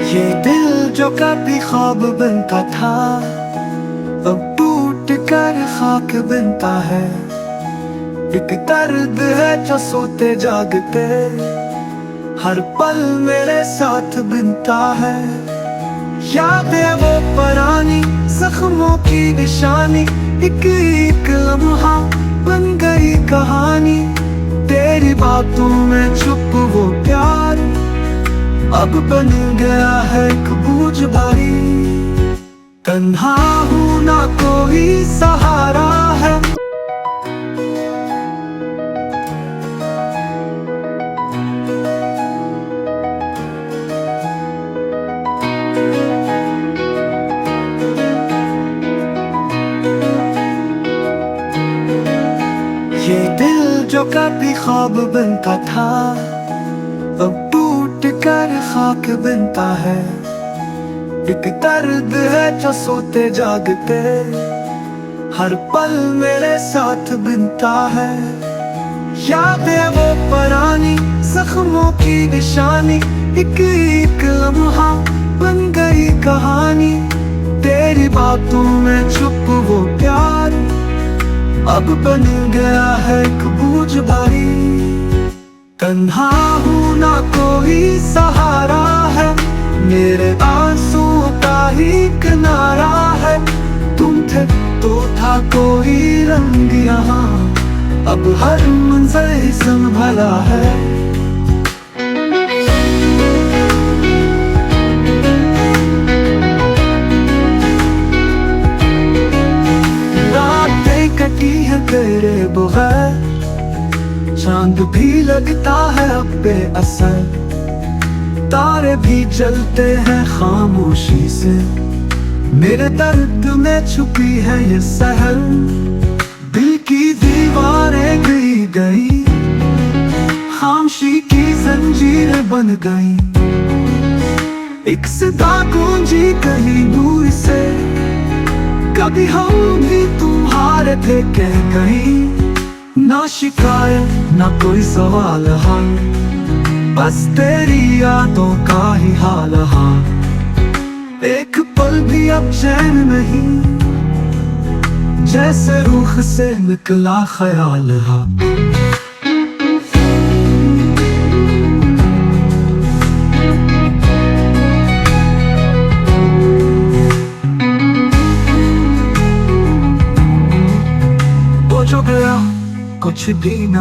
ये दिल जो कभी ख्वाब बनता था अब टूट कर खाक बनता है। एक दर्द है जो सोते जागते हर पल मेरे साथ बनता है। यादें वो पुरानी जख्मों की निशानी, एक एक लम्हा बन गई कहानी। तेरी बातों में छुप वो प्यार अब बन गया है एक बोझ भारी। तन्हा हूँ ना कोई सहारा है। ये दिल जो कभी ख्वाब बनता था अब टूट कर खाक बनता है। एक दर्द है जो सोते जागते हर पल मेरे साथ बनता है। यादें वो पुरानी जख्मों की निशानी, एक एक लम्हा बन गई कहानी। तेरी बातों में छुप वो प्यार अब बन गया है एक बोझ भारी। तन्हा हूँ ना कोई सहारा है, मेरे आंसुओं का ही किनारा है। तुम थे तो था कोई रंग यहाँ, अब हर मंजर ही संभला है। रातें कटी है तेरे बगैर, चांद भी लगता है अब बेअसर। तारे भी जलते हैं खामोशी से, मेरे दर्द में छुपी है ये सहर। दिल की दीवारें गिरी गई, खामोशी की जंजीरें बन गई। एक सदा गूंजी कहीं दूर से, कभी हम भी तुम्हारे थे कह गई। ना शिकायत ना कोई सवाल हाल, बस तेरी यादों का ही हाल हाल। एक पल भी अब चैन नहीं, जैसे रूह से निकला ख्याल हा। वो जो गया कुछ भी ना